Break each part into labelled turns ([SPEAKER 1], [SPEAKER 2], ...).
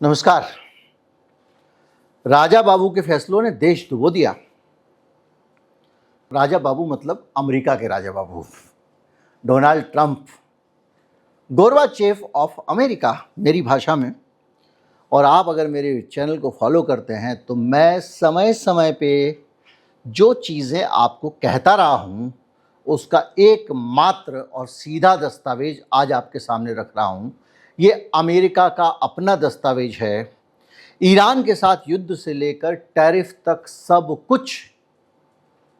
[SPEAKER 1] नमस्कार। राजा बाबू के फैसलों ने देश डुबो दिया। राजा बाबू मतलब अमेरिका के राजा बाबू, Donald Trump, Gorbachev of America मेरी भाषा में। और आप अगर मेरे चैनल को फॉलो करते हैं तो मैं समय समय पे जो चीज़ें आपको कहता रहा हूँ उसका एकमात्र और सीधा दस्तावेज आज आपके सामने रख रहा हूँ। ये अमेरिका का अपना दस्तावेज है। ईरान के साथ युद्ध से लेकर टैरिफ तक सब कुछ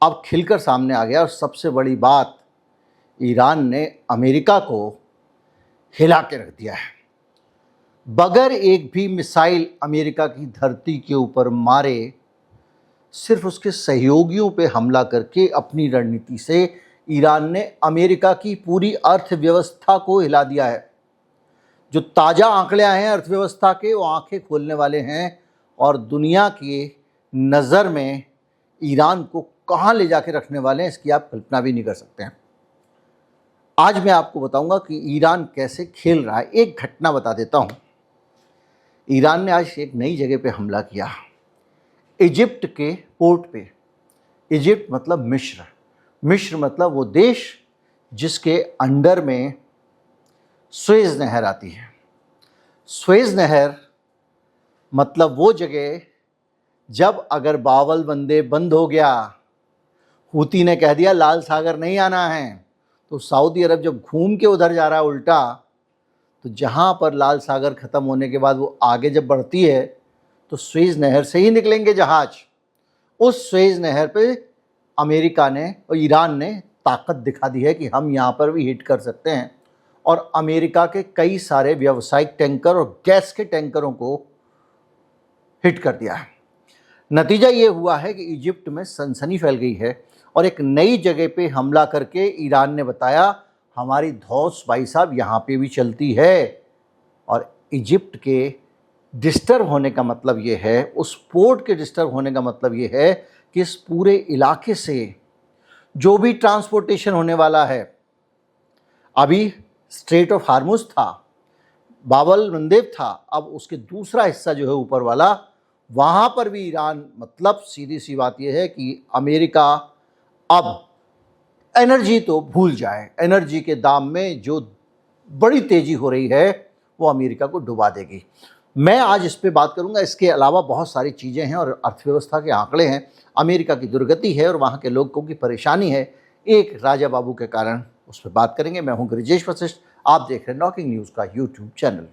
[SPEAKER 1] अब खिलकर सामने आ गया। और सबसे बड़ी बात, ईरान ने अमेरिका को हिला के रख दिया है। बगैर एक भी मिसाइल अमेरिका की धरती के ऊपर मारे, सिर्फ उसके सहयोगियों पे हमला करके अपनी रणनीति से ईरान ने अमेरिका की पूरी अर्थव्यवस्था को हिला दिया है। जो ताज़ा आंकड़े आए हैं अर्थव्यवस्था के, वो आंखें खोलने वाले हैं और दुनिया की नज़र में ईरान को कहाँ ले जाके रखने वाले हैं इसकी आप कल्पना भी नहीं कर सकते हैं। आज मैं आपको बताऊंगा कि ईरान कैसे खेल रहा है। एक घटना बता देता हूं। ईरान ने आज एक नई जगह पे हमला किया, इजिप्ट के पोर्ट पे। इजिप्ट मतलब मिस्र, मिस्र मतलब वो देश जिसके अंडर में सुएज़ नहर आती है। सुएज़ नहर मतलब वो जगह जब अगर बावल बंदे बंद हो गया, हूती ने कह दिया लाल सागर नहीं आना है, तो सऊदी अरब जब घूम के उधर जा रहा है उल्टा, तो जहाँ पर लाल सागर ख़त्म होने के बाद वो आगे जब बढ़ती है तो सुएज़ नहर से ही निकलेंगे जहाज। उस सुएज़ नहर पे अमेरिका ने और ईरान ने ताकत दिखा दी है कि हम यहाँ पर भी हिट कर सकते हैं। और अमेरिका के कई सारे व्यावसायिक टैंकर और गैस के टैंकरों को हिट कर दिया है। नतीजा ये हुआ है कि इजिप्ट में सनसनी फैल गई है और एक नई जगह पे हमला करके ईरान ने बताया हमारी धौस भाई साहब यहाँ पे भी चलती है। और इजिप्ट के डिस्टर्ब होने का मतलब ये है, उस पोर्ट के डिस्टर्ब होने का मतलब ये है कि इस पूरे इलाके से जो भी ट्रांसपोर्टेशन होने वाला है, अभी स्ट्रेट ऑफ हार्मुज था, बाबल मंदेब था, अब उसके दूसरा हिस्सा जो है ऊपर वाला, वहाँ पर भी ईरान, मतलब सीधी सी बात यह है कि अमेरिका अब एनर्जी तो भूल जाए। एनर्जी के दाम में जो बड़ी तेज़ी हो रही है वो अमेरिका को डुबा देगी। मैं आज इस पे बात करूंगा। इसके अलावा बहुत सारी चीज़ें हैं और अर्थव्यवस्था के आंकड़े हैं, अमेरिका की दुर्गति है और वहाँ के लोगों की परेशानी है एक राजा बाबू के कारण, उस पर बात करेंगे। मैं हूं गिरिजेश वशिष्ठ, आप देख रहे हैं नॉकिंग न्यूज़ का यूट्यूब चैनल।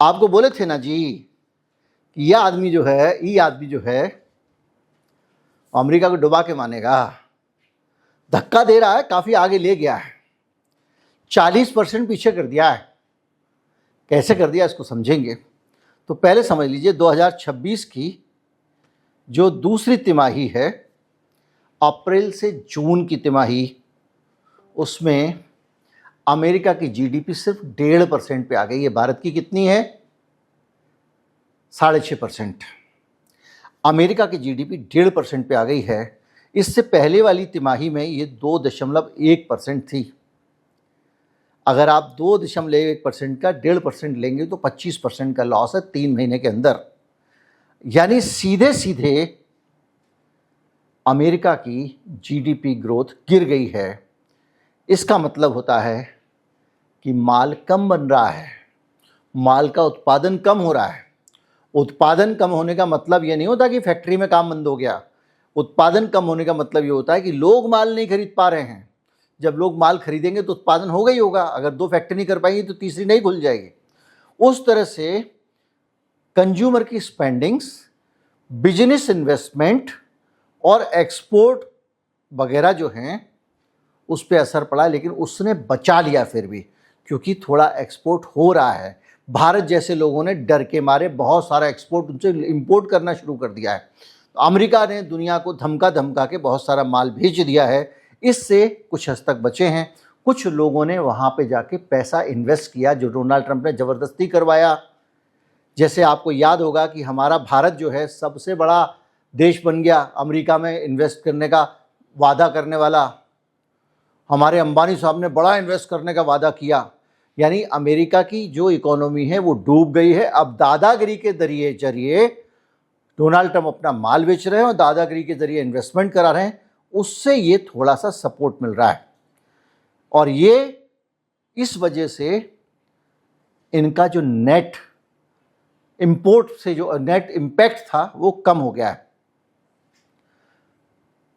[SPEAKER 1] आपको बोले थे ना जी कि ये आदमी जो है अमेरिका को डुबा के मानेगा। धक्का दे रहा है, काफ़ी आगे ले गया है, 40% पीछे कर दिया है। कैसे कर दिया इसको समझेंगे। तो पहले समझ लीजिए 2026 की जो दूसरी तिमाही है, अप्रैल से जून की तिमाही, उसमें अमेरिका की जीडीपी सिर्फ 1.5% पे आ गई है। भारत की कितनी है? 6.5%। अमेरिका की जीडीपी 1.5% पे आ गई है। इससे पहले वाली तिमाही में ये 2.1% थी। अगर आप 2.1% का 1.5% लेंगे तो 25% का लॉस है 3 महीने के अंदर। यानी सीधे सीधे अमेरिका की जीडीपी ग्रोथ गिर गई है। इसका मतलब होता है कि माल कम बन रहा है, माल का उत्पादन कम हो रहा है। उत्पादन कम होने का मतलब ये नहीं होता कि फैक्ट्री में काम बंद हो गया। उत्पादन कम होने का मतलब ये होता है कि लोग माल नहीं खरीद पा रहे हैं। जब लोग माल खरीदेंगे तो उत्पादन होगा ही होगा। अगर 2 फैक्ट्री नहीं कर पाएंगी तो तीसरी नहीं खुल जाएगी। उस तरह से कंज्यूमर की स्पेंडिंग्स, बिजनेस इन्वेस्टमेंट और एक्सपोर्ट वगैरह जो हैं उस पर असर पड़ा, लेकिन उसने बचा लिया फिर भी, क्योंकि थोड़ा एक्सपोर्ट हो रहा है। भारत जैसे लोगों ने डर के मारे बहुत सारा एक्सपोर्ट उनसे इंपोर्ट करना शुरू कर दिया है। तो अमेरिका ने दुनिया को धमका धमका के बहुत सारा माल भेज दिया है। इससे कुछ हद तक बचे हैं। कुछ लोगों ने वहाँ पे जाके पैसा इन्वेस्ट किया जो डोनाल्ड ट्रंप ने ज़बरदस्ती करवाया। जैसे आपको याद होगा कि हमारा भारत जो है सबसे बड़ा देश बन गया अमेरिका में इन्वेस्ट करने का, वादा करने वाला, हमारे अंबानी साहब ने बड़ा इन्वेस्ट करने का वादा किया, यानी अमेरिका की जो इकोनॉमी है वो डूब गई है। अब दादागिरी के जरिए डोनाल्ड ट्रंप अपना माल बेच रहे हैं और दादागिरी के जरिए इन्वेस्टमेंट करा रहे हैं, उससे ये थोड़ा सा सपोर्ट मिल रहा है और ये इस वजह से इनका जो नेट इंपोर्ट से जो नेट इम्पैक्ट था वो कम हो गया है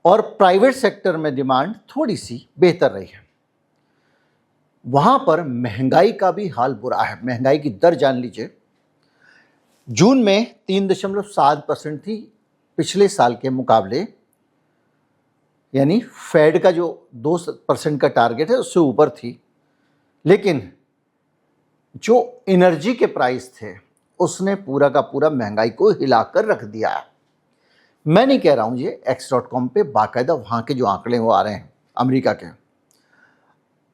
[SPEAKER 1] और प्राइवेट सेक्टर में डिमांड थोड़ी सी बेहतर रही है। वहां पर महंगाई का भी हाल बुरा है। महंगाई की दर जान लीजिए, जून में 3.7% थी पिछले साल के मुकाबले, यानी फेड का जो 2% का टारगेट है उससे ऊपर थी, लेकिन जो एनर्जी के प्राइस थे उसने पूरा का पूरा महंगाई को हिलाकर रख दिया है। मैं नहीं कह रहा हूं ये x.com पे बाकायदा वहां के जो आंकड़े वो आ रहे हैं अमेरिका के,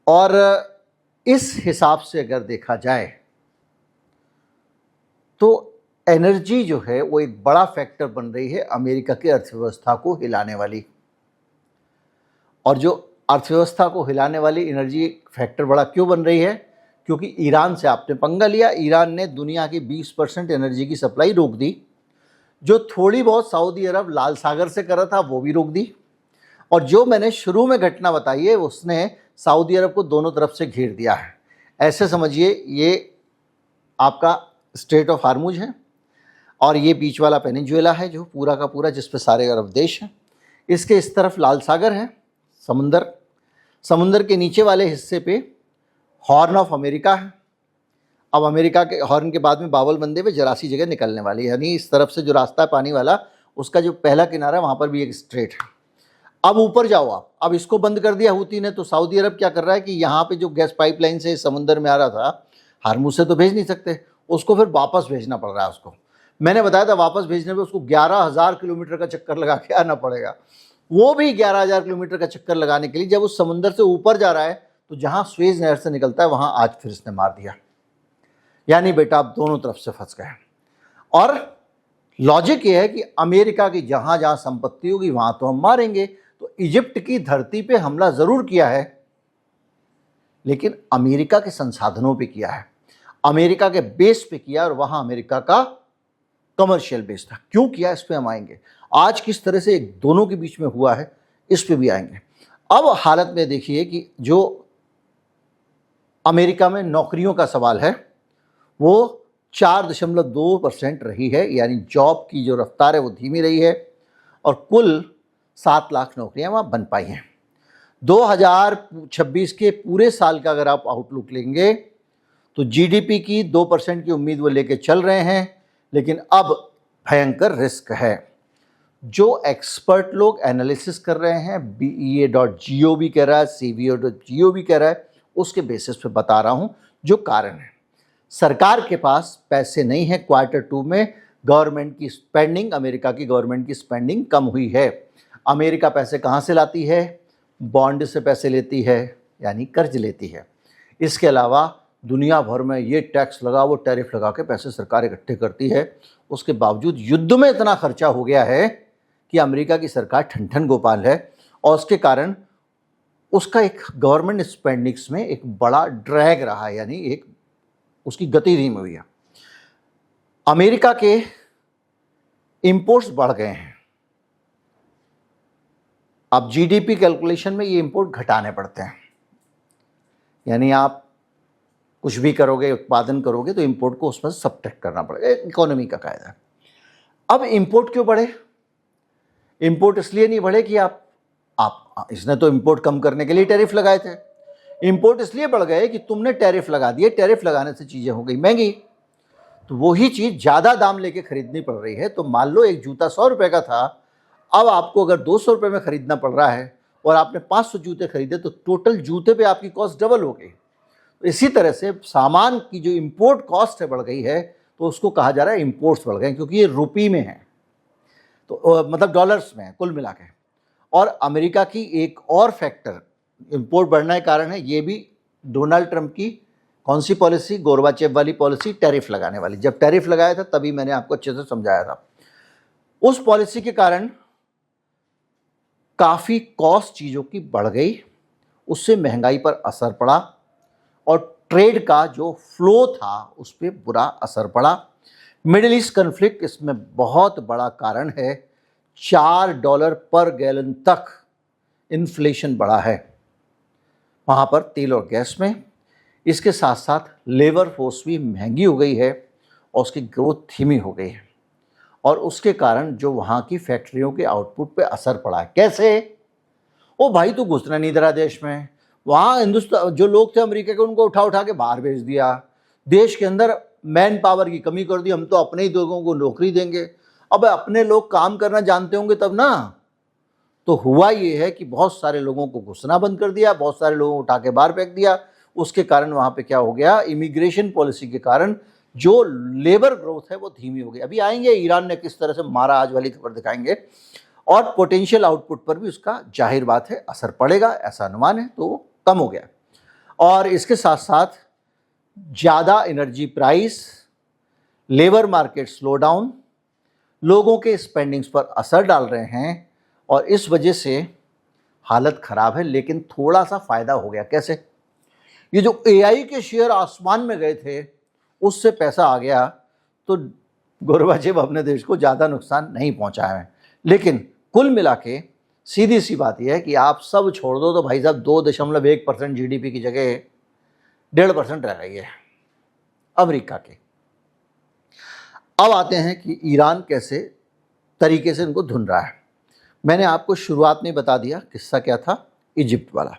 [SPEAKER 1] और इस हिसाब से अगर देखा जाए तो एनर्जी जो है वो एक बड़ा फैक्टर बन रही है अमेरिका की अर्थव्यवस्था को हिलाने वाली। और जो अर्थव्यवस्था को हिलाने वाली एनर्जी फैक्टर बड़ा क्यों बन रही है? क्योंकि ईरान से आपने पंगा लिया। ईरान ने दुनिया की 20% एनर्जी की सप्लाई रोक दी। जो थोड़ी बहुत सऊदी अरब लाल सागर से कर रहा था वो भी रोक दी, और जो मैंने शुरू में घटना बताई है उसने सऊदी अरब को दोनों तरफ से घेर दिया है। ऐसे समझिए ये आपका स्ट्रेट ऑफ हार्मुज है और ये बीच वाला पेनिनजुला है जो पूरा का पूरा जिस पे सारे अरब देश हैं। इसके इस तरफ लाल सागर है, समुंदर के नीचे वाले हिस्से पे हॉर्न ऑफ अमेरिका है। अब अमेरिका के हॉर्न के बाद में बावल बंदे पे जरा सी जगह निकलने वाली है, यानी इस तरफ से जो रास्ता है पानी वाला उसका जो पहला किनारा है वहाँ पर भी एक स्ट्रेट है। अब ऊपर जाओ आप, अब इसको बंद कर दिया हूती ने, तो सऊदी अरब क्या कर रहा है कि यहाँ पे जो गैस पाइपलाइन से समुंदर में आ रहा था, हार्मुज से तो भेज नहीं सकते, उसको फिर वापस भेजना पड़ रहा है उसको। मैंने बताया था वापस भेजने में उसको 11,000 किलोमीटर का चक्कर लगा के आना पड़ेगा। वो भी 11,000 किलोमीटर का चक्कर लगाने के लिए जब उस समुंदर से ऊपर जा रहा है तो जहाँ स्वेज नहर से निकलता है वहाँ आज फिर इसने मार दिया, यानी बेटा आप दोनों तरफ से फंस गए। और लॉजिक ये है कि अमेरिका की जहाँ जहाँ संपत्ति होगी वहाँ तो हम मारेंगे। तो इजिप्ट की धरती पे हमला ज़रूर किया है, लेकिन अमेरिका के संसाधनों पे किया है, अमेरिका के बेस पे किया, और वहाँ अमेरिका का कमर्शियल बेस था। क्यों किया इस पे हम आएंगे। आज किस तरह से एक दोनों के बीच में हुआ है इस पे भी आएंगे। अब हालत में देखिए कि जो अमेरिका में नौकरियों का सवाल है वो 4.2% रही है, यानी जॉब की जो रफ्तार है वो धीमी रही है, और कुल 7 लाख नौकरियां वहाँ बन पाई हैं। 2026 के पूरे साल का अगर आप आउटलुक लेंगे तो जीडीपी की 2% की उम्मीद वो लेके चल रहे हैं, लेकिन अब भयंकर रिस्क है। जो एक्सपर्ट लोग एनालिसिस कर रहे हैं, BEA.gov भी कह रहा है, CBO.gov भी कह रहा है, उसके बेसिस पे बता रहा हूँ जो कारण है। सरकार के पास पैसे नहीं है। Q2 में गवर्नमेंट की स्पेंडिंग, अमेरिका की गवर्नमेंट की स्पेंडिंग कम हुई है। अमेरिका पैसे कहाँ से लाती है? बॉन्ड से पैसे लेती है, यानी कर्ज लेती है। इसके अलावा दुनिया भर में ये टैक्स लगा वो टैरिफ लगा के पैसे सरकार इकट्ठे करती है। उसके बावजूद युद्ध में इतना खर्चा हो गया है कि अमेरिका की सरकार ठन गोपाल है, और उसके कारण उसका एक गवर्नमेंट स्पेंडिंग्स में एक बड़ा ड्रैग रहा है, यानी एक उसकी गति धीमी हुई है। अमेरिका के इंपोर्ट्स बढ़ गए हैं। अब जीडीपी कैलकुलेशन में ये इंपोर्ट घटाने पड़ते हैं, यानी आप कुछ भी करोगे, उत्पादन करोगे तो इंपोर्ट को उसमें सब्ट्रैक्ट करना पड़ेगा, इकोनॉमी का कायदा है। अब इंपोर्ट क्यों बढ़े? इंपोर्ट इसलिए नहीं बढ़े कि आप इसने तो इंपोर्ट कम करने के लिए टैरिफ लगाए थे। इंपोर्ट इसलिए बढ़ गए कि तुमने टैरिफ लगा दिए, टैरिफ लगाने से चीज़ें हो गई महंगी, तो वही चीज़ ज़्यादा दाम लेके खरीदनी पड़ रही है। तो मान लो एक जूता 100 रुपये का था, अब आपको अगर 200 रुपये में खरीदना पड़ रहा है और आपने 500 जूते खरीदे तो टोटल जूते पे आपकी कॉस्ट डबल हो गई। तो इसी तरह से सामान की जो इंपोर्ट कॉस्ट है बढ़ गई है, तो उसको कहा जा रहा है इंपोर्ट्स बढ़ गए, क्योंकि ये रुपये में है, तो मतलब डॉलर्स में है कुल मिला के। और अमेरिका की एक और फैक्टर इंपोर्ट बढ़ने के कारण है, ये भी डोनाल्ड ट्रंप की कौन सी पॉलिसी, गोरबाचेव वाली पॉलिसी, टैरिफ लगाने वाली। जब टैरिफ लगाया था तभी मैंने आपको अच्छे से समझाया था। उस पॉलिसी के कारण काफ़ी कॉस्ट चीज़ों की बढ़ गई, उससे महंगाई पर असर पड़ा और ट्रेड का जो फ्लो था उस पर बुरा असर पड़ा। मिडिल ईस्ट कन्फ्लिक्ट इसमें बहुत बड़ा कारण है। $4 पर गैलन तक इन्फ्लेशन बढ़ा है वहाँ पर तेल और गैस में। इसके साथ साथ लेबर फोर्स भी महंगी हो गई है और उसकी ग्रोथ धीमी हो गई है और उसके कारण जो वहाँ की फैक्ट्रियों के आउटपुट पे असर पड़ा है। कैसे? ओ भाई, तू घुसना नहीं दे रहा देश में। वहाँ हिंदुस्तान जो लोग थे अमेरिका के, उनको उठा उठा के बाहर भेज दिया। देश के अंदर मैन पावर की कमी कर दी, हम तो अपने ही लोगों को नौकरी देंगे। अब अपने लोग काम करना जानते होंगे तब ना। तो हुआ ये है कि बहुत सारे लोगों को घुसना बंद कर दिया, बहुत सारे लोगों को उठा के बाहर फेंक दिया। उसके कारण वहाँ पे क्या हो गया, इमिग्रेशन पॉलिसी के कारण जो लेबर ग्रोथ है वो धीमी हो गई। अभी आएंगे ईरान ने किस तरह से मारा, आज वाली खबर दिखाएंगे, और पोटेंशियल आउटपुट पर भी उसका जाहिर बात है असर पड़ेगा, ऐसा अनुमान है, तो वो कम हो गया। और इसके साथ साथ ज़्यादा energy price, labour market slow down, लोगों के स्पेंडिंग्स पर असर डाल रहे हैं और इस वजह से हालत ख़राब है। लेकिन थोड़ा सा फ़ायदा हो गया। कैसे? ये जो एआई के शेयर आसमान में गए थे उससे पैसा आ गया, तो गोरबाचेव अपने देश को ज़्यादा नुकसान नहीं पहुंचाया है। लेकिन कुल मिला के सीधी सी बात यह है कि आप सब छोड़ दो तो भाई साहब 2.1% GDP की जगह 1.5% रह गई है अमेरिका के। अब आते हैं कि ईरान कैसे तरीके से इनको धुन रहा है। मैंने आपको शुरुआत में बता दिया किस्सा क्या था, इजिप्ट वाला।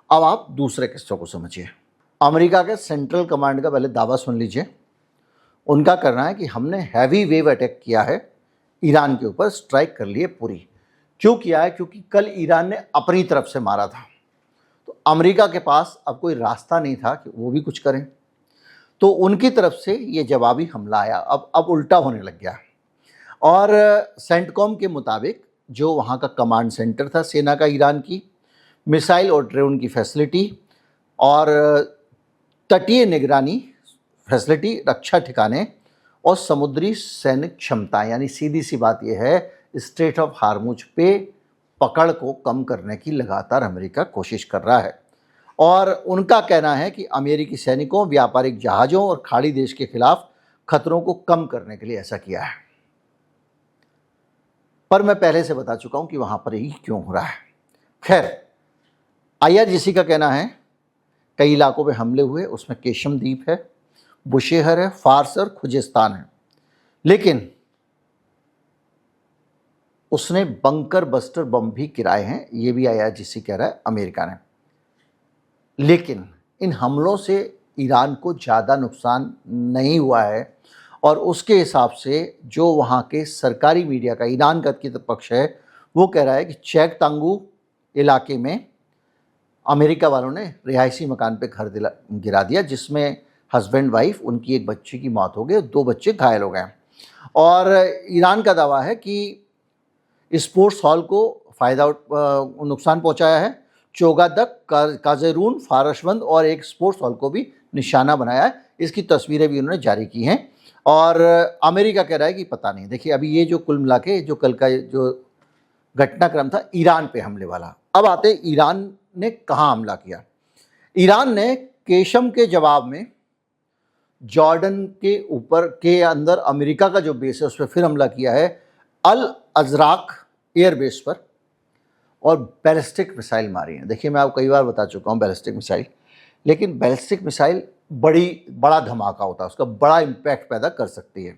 [SPEAKER 1] अब आप दूसरे किस्सों को समझिए। अमेरिका के सेंट्रल कमांड का पहले दावा सुन लीजिए। उनका कहना है कि हमने हैवी वेव अटैक किया है ईरान के ऊपर, स्ट्राइक कर लिए पूरी। क्यों किया है? क्योंकि कल ईरान ने अपनी तरफ से मारा था, तो अमेरिका के पास अब कोई रास्ता नहीं था कि वो भी कुछ करें, तो उनकी तरफ से ये जवाबी हमला आया। अब उल्टा होने लग गया। और सेंटकॉम के मुताबिक जो वहाँ का कमांड सेंटर था सेना का ईरान की, मिसाइल और ड्रोन की फैसिलिटी और तटीय निगरानी फैसिलिटी, रक्षा ठिकाने और समुद्री सैनिक क्षमता, यानी सीधी सी बात यह है स्ट्रेट ऑफ हार्मुज पे पकड़ को कम करने की लगातार अमेरिका कोशिश कर रहा है। और उनका कहना है कि अमेरिकी सैनिकों, व्यापारिक जहाज़ों और खाड़ी देश के खिलाफ खतरों को कम करने के लिए ऐसा किया है। पर मैं पहले से बता चुका हूं कि वहां पर ही क्यों हो रहा है। खैर, IRGC का कहना है कई इलाकों पे हमले हुए, उसमें केशम द्वीप है, बुशेहर है, फार्स और खुजेस्तान है। लेकिन उसने बंकर बस्टर बम भी गिराए हैं, ये भी IRGC कह रहा है अमेरिका ने। लेकिन इन हमलों से ईरान को ज़्यादा नुकसान नहीं हुआ है और उसके हिसाब से जो वहाँ के सरकारी मीडिया का, ईरान का की पक्ष है, वो कह रहा है कि चैक तांगू इलाके में अमेरिका वालों ने रिहायशी मकान पे घर गिरा दिया, जिसमें हस्बैंड वाइफ, उनकी एक बच्ची की मौत हो गई, 2 बच्चे घायल हो गए। और ईरान का दावा है कि स्पोर्ट्स हॉल को नुकसान पहुंचाया है। चोगादक, काजेरून, फारशबंद और एक स्पोर्ट्स हॉल को भी निशाना बनाया है। इसकी तस्वीरें भी उन्होंने जारी की हैं और अमेरिका कह रहा है कि पता नहीं। देखिए, अभी ये जो कुल मिला के जो कल का जो घटनाक्रम था ईरान पे हमले वाला। अब आते हैं ईरान ने कहाँ हमला किया। ईरान ने केशम के जवाब में जॉर्डन के ऊपर के अंदर अमेरिका का जो बेस है उस पर फिर हमला किया है, अल अजराक एयरबेस पर, और बैलिस्टिक मिसाइल मारी है। देखिए, मैं आपको कई बार बता चुका हूँ बैलिस्टिक मिसाइल, लेकिन बैलिस्टिक मिसाइल बड़ा धमाका होता है, उसका बड़ा इम्पैक्ट पैदा कर सकती है,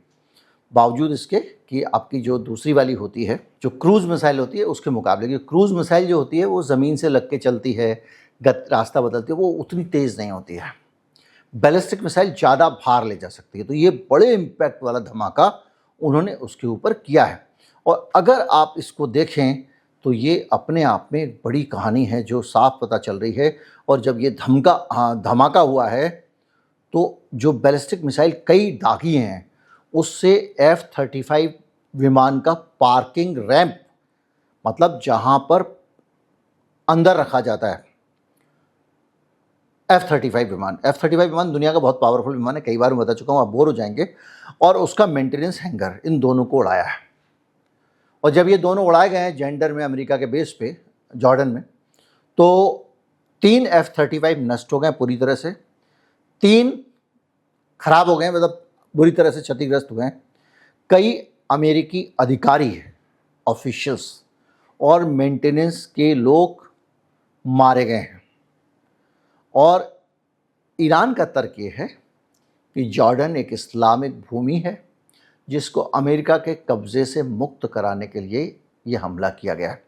[SPEAKER 1] बावजूद इसके कि आपकी जो दूसरी वाली होती है, जो क्रूज़ मिसाइल होती है, उसके मुकाबले। क्योंकि क्रूज़ मिसाइल जो होती है वो ज़मीन से लग के चलती है, रास्ता बदलती है, वो उतनी तेज़ नहीं होती है। बैलिस्टिक मिसाइल ज़्यादा भार ले जा सकती है, तो ये बड़े इम्पैक्ट वाला धमाका उन्होंने उसके ऊपर किया है। और अगर आप इसको देखें तो ये अपने आप में एक बड़ी कहानी है जो साफ पता चल रही है। और जब ये धमाका हुआ है तो जो बैलिस्टिक मिसाइल कई दागी हैं, उससे F-35 विमान का पार्किंग रैंप, मतलब जहाँ पर अंदर रखा जाता है F-35 विमान दुनिया का बहुत पावरफुल विमान है, कई बार मैं बता चुका हूँ, आप बोर हो जाएंगे। और उसका मेंटेनेंस हैंगर, इन दोनों को उड़ाया है। और जब ये दोनों उड़ाए गए हैं जेंडर में, अमेरिका के बेस पे, जॉर्डन में, तो 3 F-35 नष्ट हो गए पूरी तरह से, 3 खराब हो गए, मतलब बुरी तरह से क्षतिग्रस्त हुए हैं। कई अमेरिकी अधिकारी, ऑफिशियल्स और मेंटेनेंस के लोग मारे गए हैं। और ईरान का तर्क ये है कि जॉर्डन एक इस्लामिक भूमि है जिसको अमेरिका के कब्जे से मुक्त कराने के लिए ये हमला किया गया है।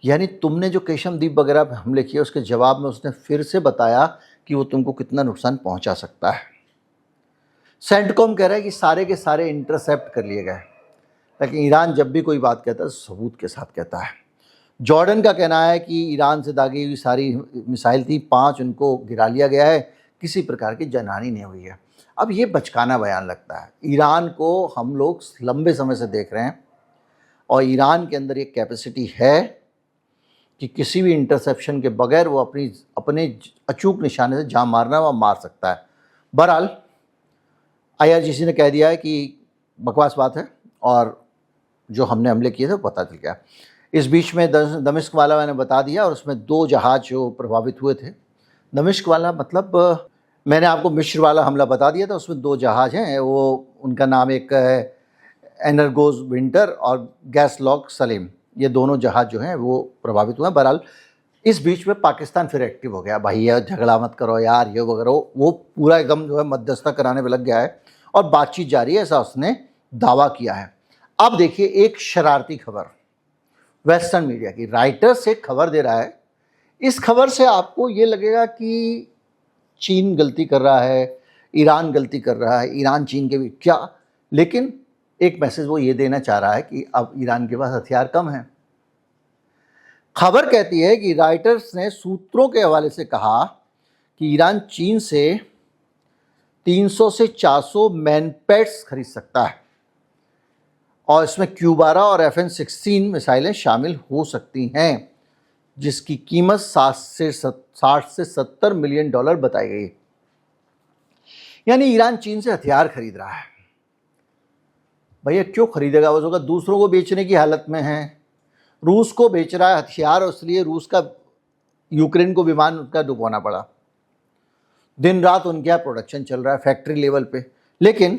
[SPEAKER 1] यानी तुमने जो केशमद्वीप वगैरह पे हमले किए उसके जवाब में उसने फिर से बताया कि वो तुमको कितना नुकसान पहुंचा सकता है। सेंटकॉम कह रहा है कि सारे के सारे इंटरसेप्ट कर लिए गए, लेकिन ईरान जब भी कोई बात कहता है सबूत के साथ कहता है। जॉर्डन का कहना है कि ईरान से दागी हुई सारी मिसाइल थी, 5 उनको गिरा लिया गया है, किसी प्रकार की जनहानि नहीं हुई है। अब ये बचकाना बयान लगता है। ईरान को हम लोग लंबे समय से देख रहे हैं और ईरान के अंदर एक कैपेसिटी है कि किसी भी इंटरसेप्शन के बगैर वो अपने अचूक निशाने से जहाँ मारना वो मार सकता है। बहरहाल IRGC ने कह दिया है कि बकवास बात है और जो हमने हमले किए थे वो पता चल गया। इस बीच में दमिश्क वाला मैंने बता दिया और उसमें 2 जहाज़ जो प्रभावित हुए थे। दमिश्क वाला मतलब मैंने आपको मिस्र वाला हमला बता दिया था, उसमें 2 जहाज़ हैं, वो उनका नाम एक है एनर्गोज विंटर और गैस लॉक सलीम। ये दोनों जहाज़ जो हैं वो प्रभावित हुए हैं। बहरहाल इस बीच में पाकिस्तान फिर एक्टिव हो गया, भाई ये झगड़ा मत करो यार, ये वगैरह, वो पूरा एकदम जो है मध्यस्थता कराने में लग गया है और बातचीत जारी है, ऐसा उसने दावा किया है। अब देखिए एक शरारती खबर वेस्टर्न मीडिया की, राइटर्स से खबर दे रहा है। इस खबर से आपको ये लगेगा कि चीन गलती कर रहा है, ईरान गलती कर रहा है, ईरान चीन के भी क्या, लेकिन एक मैसेज वो ये देना चाह रहा है कि अब ईरान के पास हथियार कम हैं। खबर कहती है कि राइटर्स ने सूत्रों के हवाले से कहा कि ईरान चीन से 300 से 400 मैनपेट्स खरीद सकता है और इसमें Q-12 और FN-16 मिसाइलें शामिल हो सकती हैं, जिसकी कीमत 60 से 70 मिलियन डॉलर बताई गई। यानी ईरान चीन से हथियार खरीद रहा है। भैया क्यों खरीदेगा? वो होगा दूसरों को बेचने की हालत में है। रूस को बेच रहा है हथियार और इसलिए रूस का यूक्रेन को विमान उनका डुबोना पड़ा। दिन रात उनके यहाँ प्रोडक्शन चल रहा है फैक्ट्री लेवल पे। लेकिन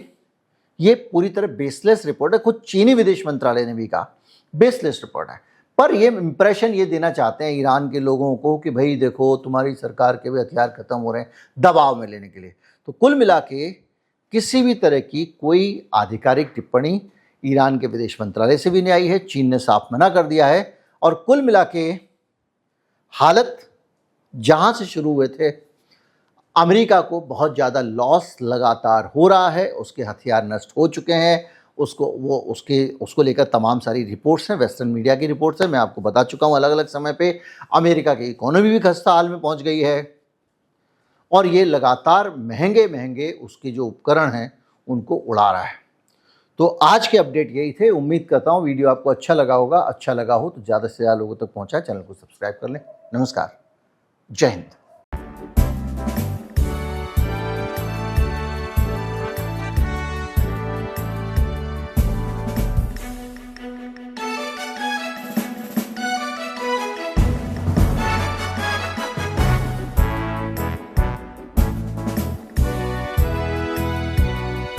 [SPEAKER 1] ये पूरी तरह बेसलेस रिपोर्ट है। खुद चीनी विदेश मंत्रालय ने भी कहा बेसलेस रिपोर्ट है, पर ये इंप्रेशन ये देना चाहते हैं ईरान के लोगों को कि भाई देखो तुम्हारी सरकार के भी हथियार खत्म हो रहे हैं, दबाव में लेने के लिए। तो कुल मिला के किसी भी तरह की कोई आधिकारिक टिप्पणी ईरान के विदेश मंत्रालय से भी नहीं आई है। चीन ने साफ मना कर दिया है और कुल मिला के हालत जहां से शुरू हुए थे, अमेरिका को बहुत ज़्यादा लॉस लगातार हो रहा है, उसके हथियार नष्ट हो चुके हैं, उसको लेकर तमाम सारी रिपोर्ट्स हैं, वेस्टर्न मीडिया की रिपोर्ट्स हैं। मैं आपको बता चुका हूँ अलग अलग समय पे अमेरिका की इकोनॉमी भी खस्ता हाल में पहुँच गई है और ये लगातार महंगे महंगे उसके जो उपकरण हैं उनको उड़ा रहा है। तो आज के अपडेट यही थे। उम्मीद करता हूँ वीडियो आपको अच्छा लगा होगा। अच्छा लगा हो तो ज़्यादा से ज़्यादा लोगों तक पहुँचाए, चैनल को सब्सक्राइब कर लें। नमस्कार, जय हिंद।